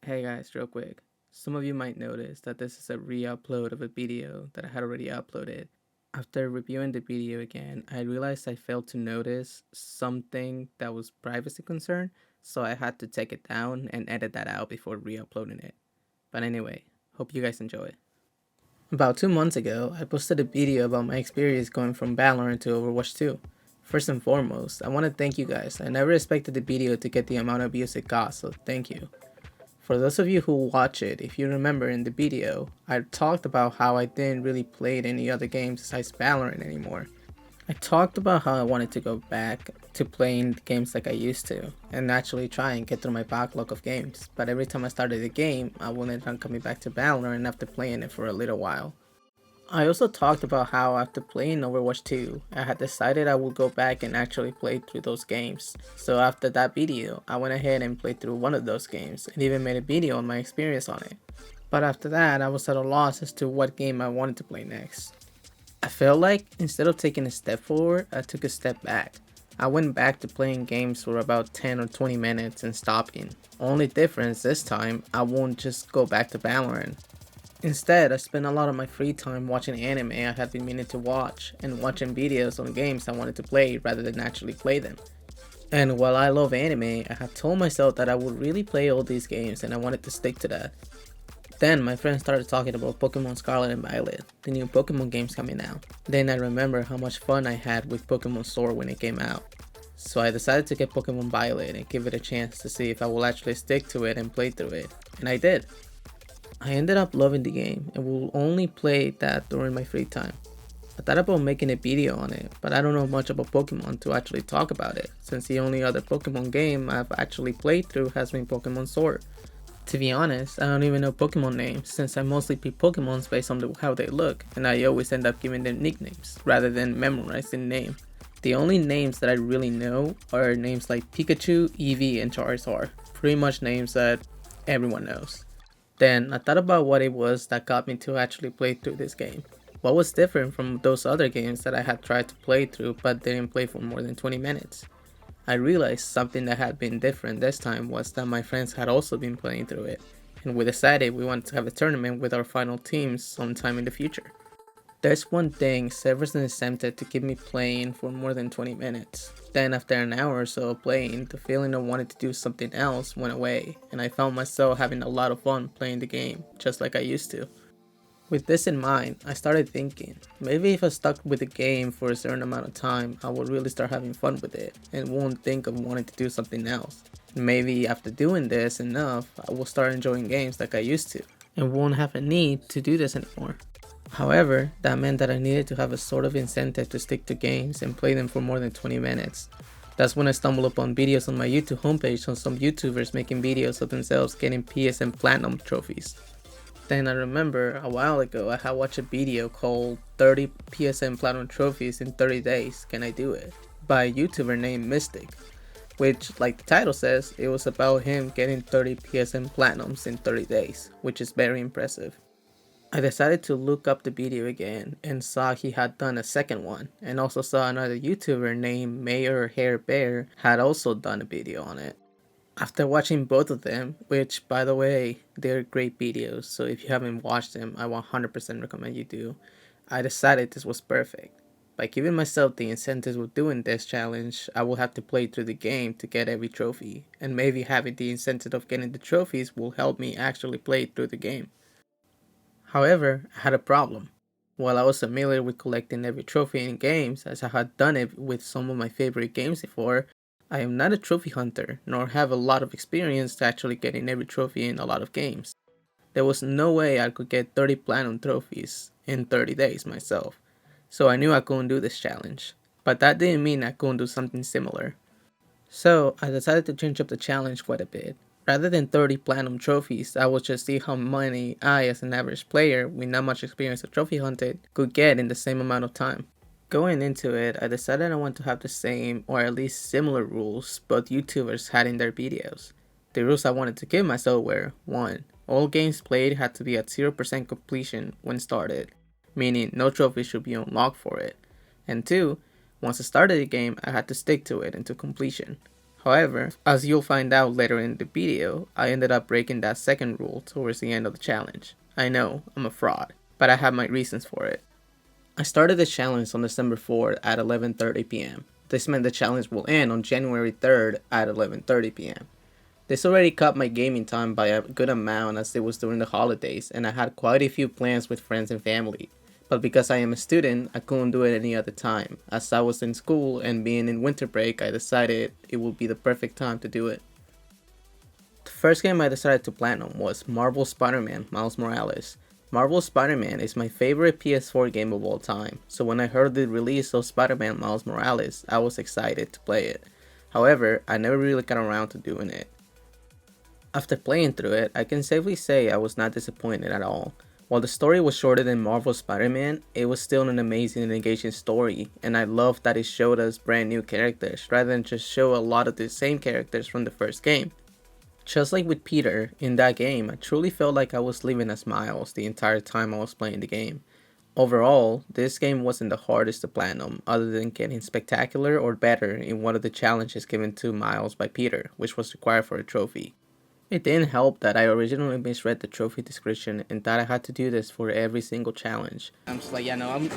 Hey guys, real quick. Some of you might notice that this is a re-upload of a video that I had already uploaded. After reviewing the video again, I realized I failed to notice something that was privacy concern, so I had to take it down and edit that out before re-uploading it. But anyway, hope you guys enjoy. About 2 months ago, I posted a video about my experience going from Valorant to Overwatch 2. First and foremost, I want to thank you guys. I never expected the video to get the amount of views it got, so thank you. For those of you who watch it, if you remember in the video, I talked about how I didn't really play any other games besides Valorant anymore. I talked about how I wanted to go back to playing games like I used to, and actually try and get through my backlog of games, but every time I started a game, I would end up coming back to Valorant after playing it for a little while. I also talked about how after playing Overwatch 2, I had decided I would go back and actually play through those games. So after that video, I went ahead and played through one of those games and even made a video on my experience on it. But after that, I was at a loss as to what game I wanted to play next. I felt like instead of taking a step forward, I took a step back. I went back to playing games for about 10 or 20 minutes and stopping. Only difference this time, I won't just go back to Valorant. Instead, I spent a lot of my free time watching anime I had been meaning to watch and watching videos on games I wanted to play rather than actually play them. And while I love anime, I had told myself that I would really play all these games and I wanted to stick to that. Then my friends started talking about Pokemon Scarlet and Violet, the new Pokemon games coming out. Then I remember how much fun I had with Pokemon Sword when it came out. So I decided to get Pokemon Violet and give it a chance to see if I will actually stick to it and play through it. And I did. I ended up loving the game and will only play that during my free time. I thought about making a video on it, but I don't know much about Pokemon to actually talk about it, since the only other Pokemon game I've actually played through has been Pokemon Sword. To be honest, I don't even know Pokemon names, since I mostly pick Pokemons based on how they look, and I always end up giving them nicknames, rather than memorizing the name. The only names that I really know are names like Pikachu, Eevee, and Charizard, pretty much names that everyone knows. Then I thought about what it was that got me to actually play through this game. What was different from those other games that I had tried to play through but didn't play for more than 20 minutes? I realized something that had been different this time was that my friends had also been playing through it, and we decided we wanted to have a tournament with our final teams sometime in the future. There's one thing Severson is tempted to keep me playing for more than 20 minutes. Then after an hour or so of playing, the feeling of wanting to do something else went away, and I found myself having a lot of fun playing the game, just like I used to. With this in mind, I started thinking, maybe if I stuck with the game for a certain amount of time, I would really start having fun with it, and won't think of wanting to do something else. Maybe after doing this enough, I will start enjoying games like I used to, and won't have a need to do this anymore. However, that meant that I needed to have a sort of incentive to stick to games and play them for more than 20 minutes. That's when I stumbled upon videos on my YouTube homepage on some YouTubers making videos of themselves getting PSN Platinum trophies. Then I remember a while ago I had watched a video called 30 PSN Platinum Trophies in 30 Days, Can I Do It? By a YouTuber named Mystic, which, like the title says, it was about him getting 30 PSN Platinums in 30 days, which is very impressive. I decided to look up the video again and saw he had done a second one, and also saw another YouTuber named Mayor Hair Bear had also done a video on it. After watching both of them, which by the way, they're great videos, so if you haven't watched them, I 100% recommend you do, I decided this was perfect. By giving myself the incentives of doing this challenge, I will have to play through the game to get every trophy, and maybe having the incentive of getting the trophies will help me actually play through the game. However, I had a problem. While I was familiar with collecting every trophy in games, as I had done it with some of my favorite games before, I am not a trophy hunter, nor have a lot of experience actually getting every trophy in a lot of games. There was no way I could get 30 platinum trophies in 30 days myself, so I knew I couldn't do this challenge. But that didn't mean I couldn't do something similar. So I decided to change up the challenge quite a bit. Rather than 30 platinum trophies, I would just see how many I, as an average player with not much experience of trophy hunting, could get in the same amount of time. Going into it, I decided I want to have the same, or at least similar rules both YouTubers had in their videos. The rules I wanted to give myself were 1. All games played had to be at 0% completion when started, meaning no trophies should be unlocked for it. And 2. Once I started the game, I had to stick to it into completion. However, as you'll find out later in the video, I ended up breaking that second rule towards the end of the challenge. I know, I'm a fraud, but I have my reasons for it. I started the challenge on December 4th at 11:30 p.m. This meant the challenge will end on January 3rd at 11:30 p.m. This already cut my gaming time by a good amount as it was during the holidays and I had quite a few plans with friends and family. But because I am a student, I couldn't do it any other time. As I was in school and being in winter break, I decided it would be the perfect time to do it. The first game I decided to platinum was Marvel Spider-Man Miles Morales. Marvel Spider-Man is my favorite PS4 game of all time, so when I heard the release of Spider-Man Miles Morales, I was excited to play it. However, I never really got around to doing it. After playing through it, I can safely say I was not disappointed at all. While the story was shorter than Marvel Spider-Man, it was still an amazing and engaging story, and I loved that it showed us brand new characters rather than just show a lot of the same characters from the first game. Just like with Peter, in that game, I truly felt like I was living as Miles the entire time I was playing the game. Overall, this game wasn't the hardest to platinum, other than getting spectacular or better in one of the challenges given to Miles by Peter, which was required for a trophy. It didn't help that I originally misread the trophy description and thought I had to do this for every single challenge. I'm just like, yeah, no, I'm...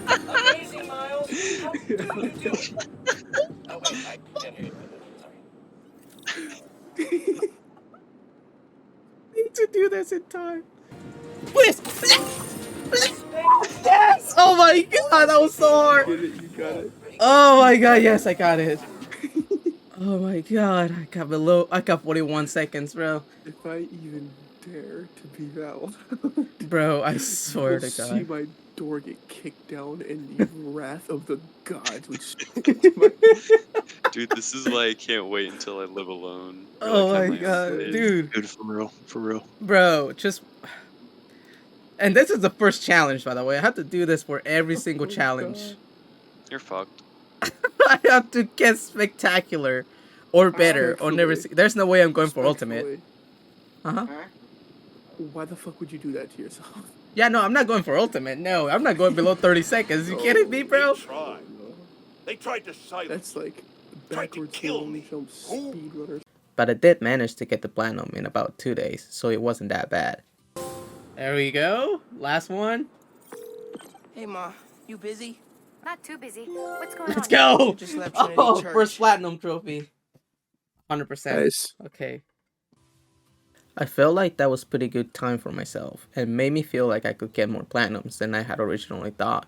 Amazing, Miles. How do you do it? Oh, wait, I can't hear you. Sorry. Need to do this in time. Please! Yes! Oh my god, that was so hard! Get it, you got it. Oh my god, yes, I got it. Oh my god, I got 41 seconds, bro. If I even dare to be that loud, Bro, I swear to see god. my door get kicked down and the wrath of the gods would strike into my... Dude, this is why I can't wait until I live alone. Or, Oh like, have my own god, place. dude. Dude, for real. Bro, just... And this is the first challenge, by the way. I have to do this for every single challenge. God. You're fucked. I have to get spectacular or better or never see. There's no way I'm going for ultimate. Uh-huh. Why the fuck would you do that to yourself? Yeah, no, I'm not going for ultimate. No, I'm not going below 30 seconds. You kidding me, bro? They tried to silence. That's like Tried to backwards kill only me. film speedrunners. But I did manage to get the platinum in about 2 days, so it wasn't that bad. There we go. Last one. Hey, Ma, you busy? Not too busy. What's going Let's on? go. Just left Trinity Oh, Church. first platinum trophy. 100%. Nice. Okay. I felt like that was pretty good time for myself, and made me feel like I could get more platinums than I had originally thought.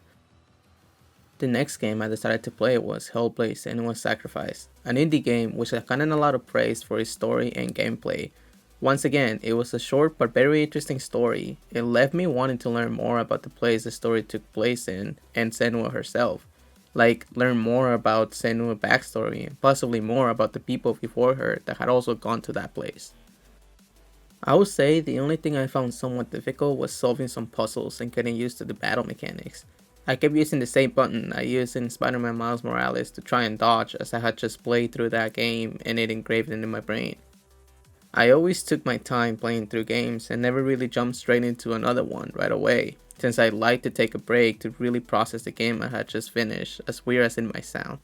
The next game I decided to play was Hellblade: Senua's Sacrifice, an indie game which I've gotten a lot of praise for its story and gameplay. Once again, it was a short but very interesting story. It left me wanting to learn more about the place the story took place in, and Senua herself. Like, learn more about Senua's backstory, and possibly more about the people before her that had also gone to that place. I would say the only thing I found somewhat difficult was solving some puzzles and getting used to the battle mechanics. I kept using the same button I used in Spider-Man Miles Morales to try and dodge, as I had just played through that game and it engraved into my brain. I always took my time playing through games and never really jumped straight into another one right away, since I like to take a break to really process the game I had just finished, as weird as it might sound.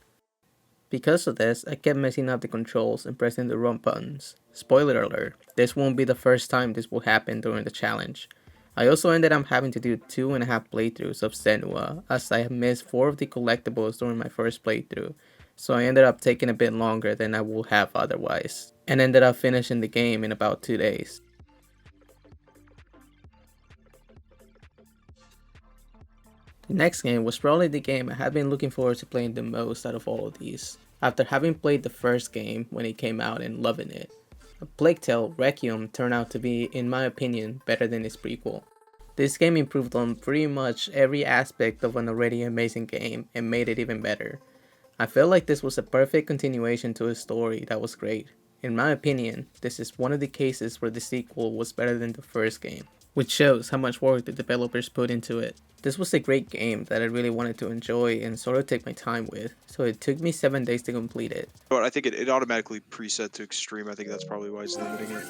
Because of this, I kept messing up the controls and pressing the wrong buttons. Spoiler alert, this won't be the first time this will happen during the challenge. I also ended up having to do 2.5 playthroughs of Senua, as I have missed 4 of the collectibles during my first playthrough, so I ended up taking a bit longer than I would have otherwise, and ended up finishing the game in about 2 days. The next game was probably the game I had been looking forward to playing the most out of all of these, after having played the first game when it came out and loving it. A Plague Tale: Requiem turned out to be, in my opinion, better than its prequel. This game improved on pretty much every aspect of an already amazing game and made it even better. I felt like this was a perfect continuation to a story that was great. In my opinion, this is one of the cases where the sequel was better than the first game, which shows how much work the developers put into it. This was a great game that I really wanted to enjoy and sort of take my time with, so it took me 7 days to complete it. But I think it automatically preset to extreme. I think that's probably why it's limiting it.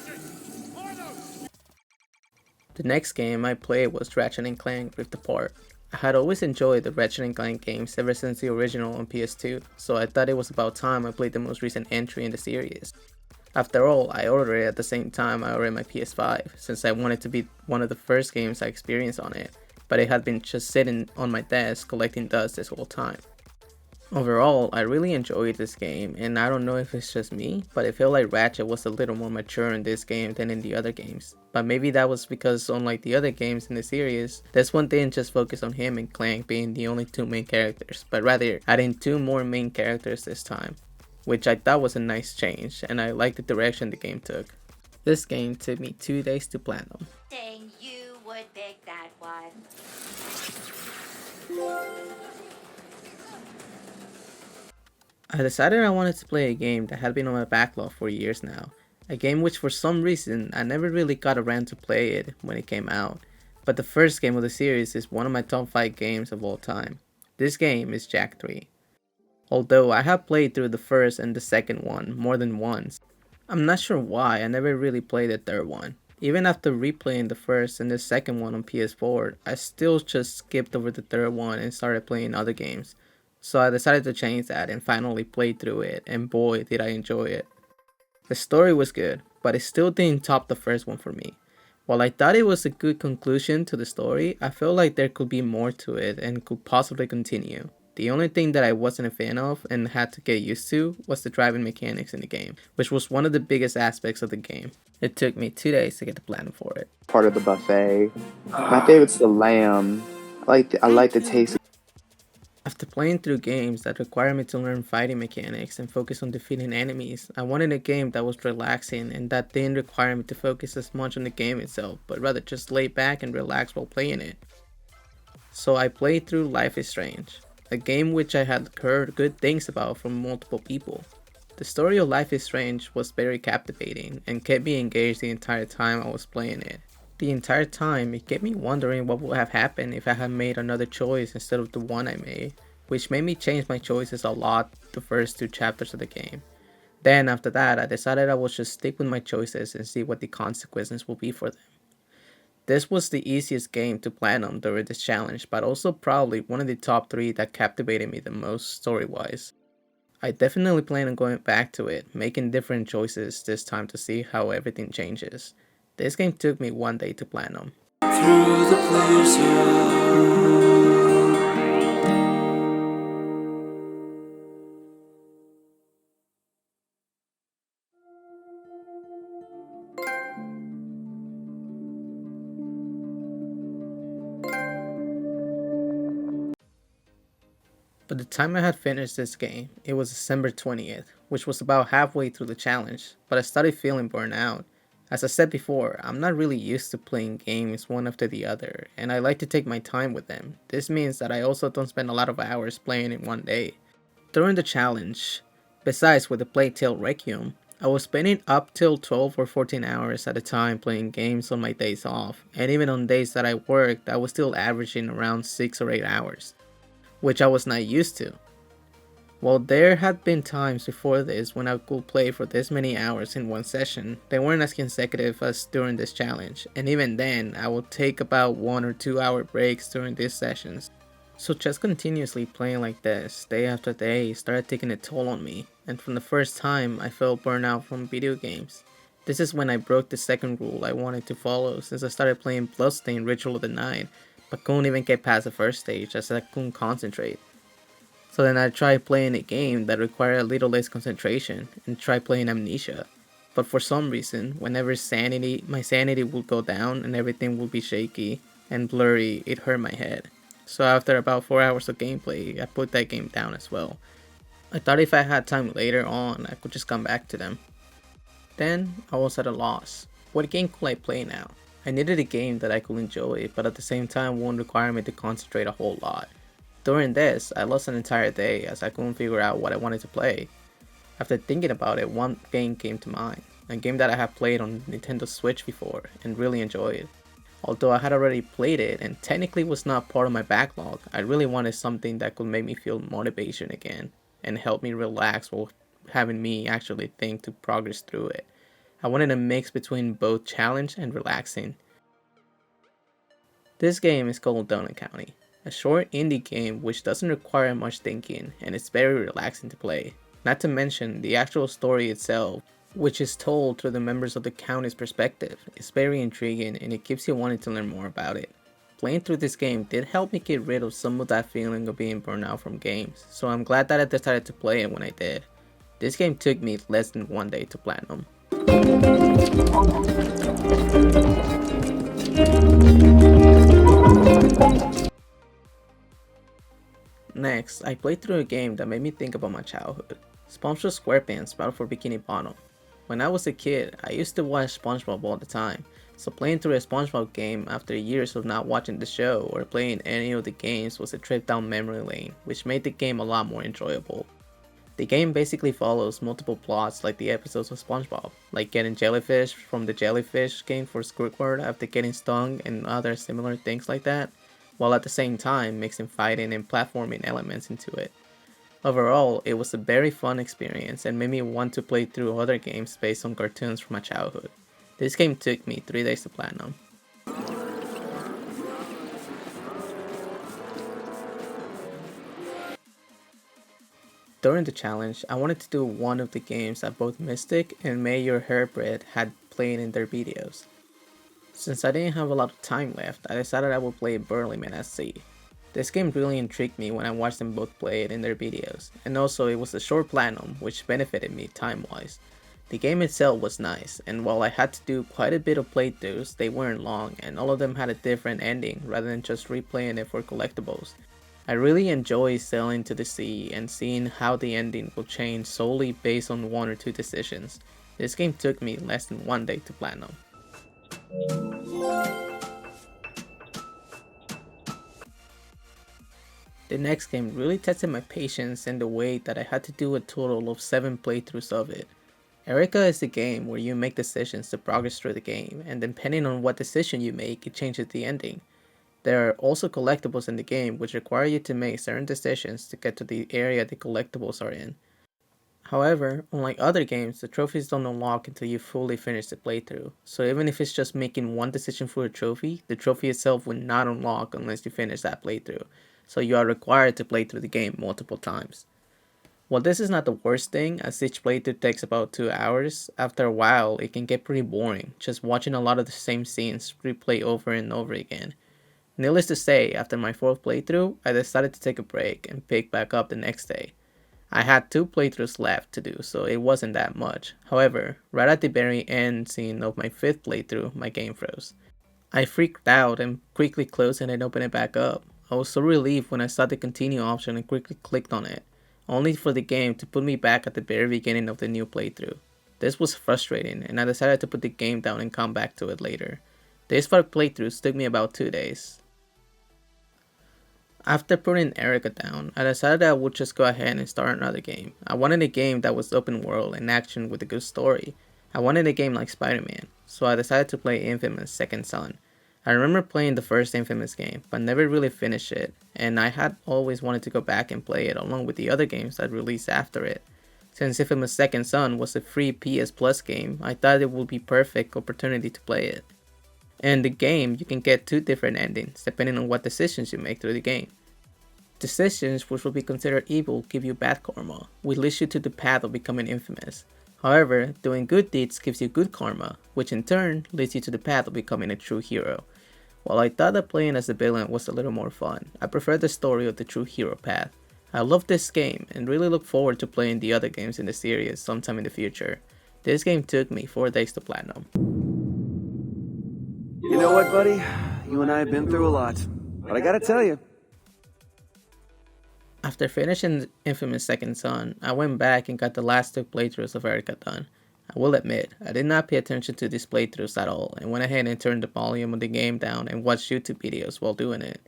The next game I played was Ratchet and Clank Rift Apart. I had always enjoyed the Ratchet and Clank games ever since the original on PS2, so I thought it was about time I played the most recent entry in the series. After all, I ordered it at the same time I ordered my PS5, since I wanted to be one of the first games I experienced on it, but it had been just sitting on my desk collecting dust this whole time. Overall, I really enjoyed this game, and I don't know if it's just me, but I feel like Ratchet was a little more mature in this game than in the other games. But maybe that was because, unlike the other games in the series, this one didn't just focus on him and Clank being the only two main characters, but rather adding two more main characters this time, which I thought was a nice change, and I liked the direction the game took. This game took me 2 days to platinum. Saying you would pick that one. I decided I wanted to play a game that had been on my backlog for years now. A game which for some reason I never really got around to play it when it came out. But the first game of the series is one of my top 5 games of all time. This game is Jak 3. Although I have played through the first and the second one more than once, I'm not sure why I never really played the third one. Even after replaying the first and the second one on PS4, I still just skipped over the third one and started playing other games. So I decided to change that and finally played through it, and boy did I enjoy it. The story was good, but it still didn't top the first one for me. While I thought it was a good conclusion to the story, I felt like there could be more to it and could possibly continue. The only thing that I wasn't a fan of and had to get used to was the driving mechanics in the game, which was one of the biggest aspects of the game. It took me 2 days to get the platinum for it. Part of the buffet. My favorite's the lamb. I like the taste. After playing through games that require me to learn fighting mechanics and focus on defeating enemies, I wanted a game that was relaxing and that didn't require me to focus as much on the game itself, but rather just lay back and relax while playing it. So I played through Life is Strange, a game which I had heard good things about from multiple people. The story of Life is Strange was very captivating and kept me engaged the entire time I was playing it. The entire time, it kept me wondering what would have happened if I had made another choice instead of the one I made, which made me change my choices a lot the first 2 chapters of the game. Then after that, I decided I would just stick with my choices and see what the consequences will be for them. This was the easiest game to platinum during this challenge, but also probably one of the top 3 that captivated me the most story-wise. I definitely plan on going back to it, making different choices this time to see how everything changes. This game took me 1 day to platinum. Through the pleasure. By the time I had finished this game, it was December 20th, which was about halfway through the challenge, but I started feeling burnt out. As I said before, I'm not really used to playing games one after the other, and I like to take my time with them. This means that I also don't spend a lot of hours playing in one day. During the challenge, besides with the Plague Tale Requiem, I was spending up till 12 or 14 hours at a time playing games on my days off, and even on days that I worked, I was still averaging around 6 or 8 hours, which I was not used to. While there had been times before this when I could play for this many hours in one session, they weren't as consecutive as during this challenge, and even then, I would take about 1 or 2 hour breaks during these sessions. So just continuously playing like this, day after day, started taking a toll on me, and from the first time, I felt burnout from video games. This is when I broke the second rule I wanted to follow since I started playing Bloodstained Ritual of the Night, but couldn't even get past the first stage as I couldn't concentrate. So then I tried playing a game that required a little less concentration and tried playing Amnesia. But for some reason, whenever my sanity would go down and everything would be shaky and blurry, it hurt my head. So after about 4 hours of gameplay, I put that game down as well. I thought if I had time later on, I could just come back to them. Then I was at a loss. What game could I play now? I needed a game that I could enjoy, but at the same time won't require me to concentrate a whole lot. During this, I lost an entire day as I couldn't figure out what I wanted to play. After thinking about it, one game came to mind, a game that I have played on Nintendo Switch before and really enjoyed. Although I had already played it and technically was not part of my backlog, I really wanted something that could make me feel motivation again and help me relax while having me actually think to progress through it. I wanted a mix between both challenge and relaxing. This game is called Donut County, a short indie game which doesn't require much thinking and it's very relaxing to play. Not to mention the actual story itself, which is told through the members of the county's perspective, is very intriguing and it keeps you wanting to learn more about it. Playing through this game did help me get rid of some of that feeling of being burned out from games, so I'm glad that I decided to play it when I did. This game took me less than 1 day to platinum. Next, I played through a game that made me think about my childhood. SpongeBob SquarePants Battle for Bikini Bottom. When I was a kid, I used to watch SpongeBob all the time, so playing through a SpongeBob game after years of not watching the show or playing any of the games was a trip down memory lane, which made the game a lot more enjoyable. The game basically follows multiple plots like the episodes of SpongeBob, like getting jellyfish from the jellyfish game for Squidward after getting stung and other similar things like that, while at the same time mixing fighting and platforming elements into it. Overall, it was a very fun experience and made me want to play through other games based on cartoons from my childhood. This game took me 3 days to platinum. During the challenge, I wanted to do one of the games that both Mystic and Mayor Hairbread had played in their videos. Since I didn't have a lot of time left, I decided I would play Burly Men at sea. This game really intrigued me when I watched them both play it in their videos, and also it was a short platinum which benefited me time-wise. The game itself was nice, and while I had to do quite a bit of playthroughs, they weren't long and all of them had a different ending rather than just replaying it for collectibles. I really enjoy sailing to the sea and seeing how the ending will change solely based on 1 or 2 decisions. This game took me less than 1 day to platinum. The next game really tested my patience in the way that I had to do a total of 7 playthroughs of it. Erica is the game where you make decisions to progress through the game, and depending on what decision you make, it changes the ending. There are also collectibles in the game which require you to make certain decisions to get to the area the collectibles are in. However, unlike other games, the trophies don't unlock until you fully finish the playthrough, so even if it's just making one decision for a trophy, the trophy itself will not unlock unless you finish that playthrough, so you are required to play through the game multiple times. While this is not the worst thing, as each playthrough takes about 2 hours, after a while it can get pretty boring, just watching a lot of the same scenes replay over and over again. Needless to say, after my 4th playthrough, I decided to take a break and pick back up the next day. I had 2 playthroughs left to do, so it wasn't that much. However, right at the very end scene of my 5th playthrough, my game froze. I freaked out and quickly closed it and opened it back up. I was so relieved when I saw the continue option and quickly clicked on it, only for the game to put me back at the very beginning of the new playthrough. This was frustrating, and I decided to put the game down and come back to it later. These 5 playthroughs took me about 2 days. After putting Erica down, I decided that I would just go ahead and start another game. I wanted a game that was open world and action with a good story. I wanted a game like Spider-Man, so I decided to play Infamous Second Son. I remember playing the first Infamous game, but never really finished it, and I had always wanted to go back and play it along with the other games that released after it. Since Infamous Second Son was a free PS Plus game, I thought it would be perfect opportunity to play it. In the game, you can get 2 different endings, depending on what decisions you make through the game. Decisions which will be considered evil give you bad karma, which leads you to the path of becoming infamous. However, doing good deeds gives you good karma, which in turn leads you to the path of becoming a true hero. While I thought that playing as the villain was a little more fun, I prefer the story of the true hero path. I love this game and really look forward to playing the other games in the series sometime in the future. This game took me 4 days to platinum. You know what, buddy? You and I have been through a lot. But I gotta tell you. After finishing Infamous Second Son, I went back and got the last 2 playthroughs of Erica done. I will admit, I did not pay attention to these playthroughs at all and went ahead and turned the volume of the game down and watched YouTube videos while doing it.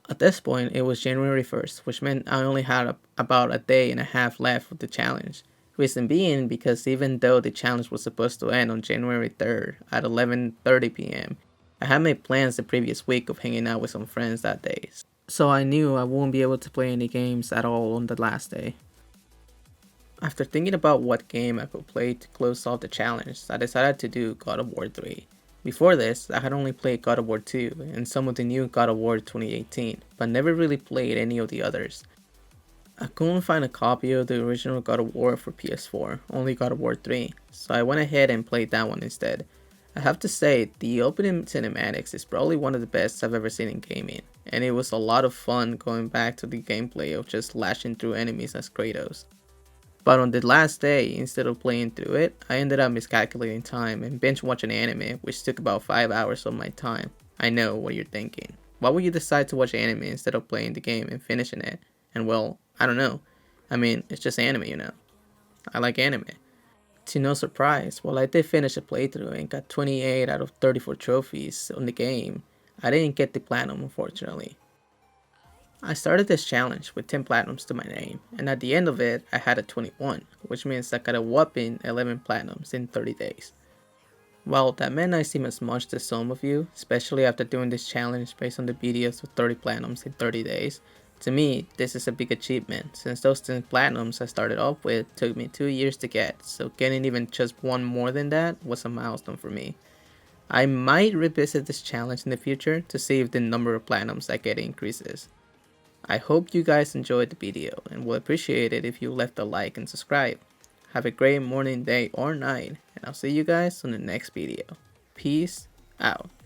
At this point, it was January 1st, which meant I only had about a day and a half left of the challenge. Reason being because even though the challenge was supposed to end on January 3rd at 11:30 p.m., I had made plans the previous week of hanging out with some friends that day. So I knew I wouldn't be able to play any games at all on the last day. After thinking about what game I could play to close off the challenge, I decided to do God of War 3. Before this, I had only played God of War 2 and some of the new God of War 2018, but never really played any of the others. I couldn't find a copy of the original God of War for PS4, only God of War 3, so I went ahead and played that one instead. I have to say, the opening cinematics is probably one of the best I've ever seen in gaming, and it was a lot of fun going back to the gameplay of just lashing through enemies as Kratos. But on the last day, instead of playing through it, I ended up miscalculating time and binge watching anime, which took about 5 hours of my time. I know what you're thinking. Why would you decide to watch anime instead of playing the game and finishing it? And well, I don't know. I mean, it's just anime, you know. I like anime. To no surprise, while I did finish a playthrough and got 28 out of 34 trophies on the game, I didn't get the platinum unfortunately. I started this challenge with 10 platinums to my name, and at the end of it, I had a 21, which means I got a whopping 11 platinums in 30 days. While that may not seem as much to some of you, especially after doing this challenge based on the videos of 30 platinums in 30 days, to me, this is a big achievement since those 10 platinums I started off with took me 2 years to get, so getting even just one more than that was a milestone for me. I might revisit this challenge in the future to see if the number of platinums I get increases. I hope you guys enjoyed the video and will appreciate it if you left a like and subscribe. Have a great morning, day, or night, and I'll see you guys on the next video. Peace out.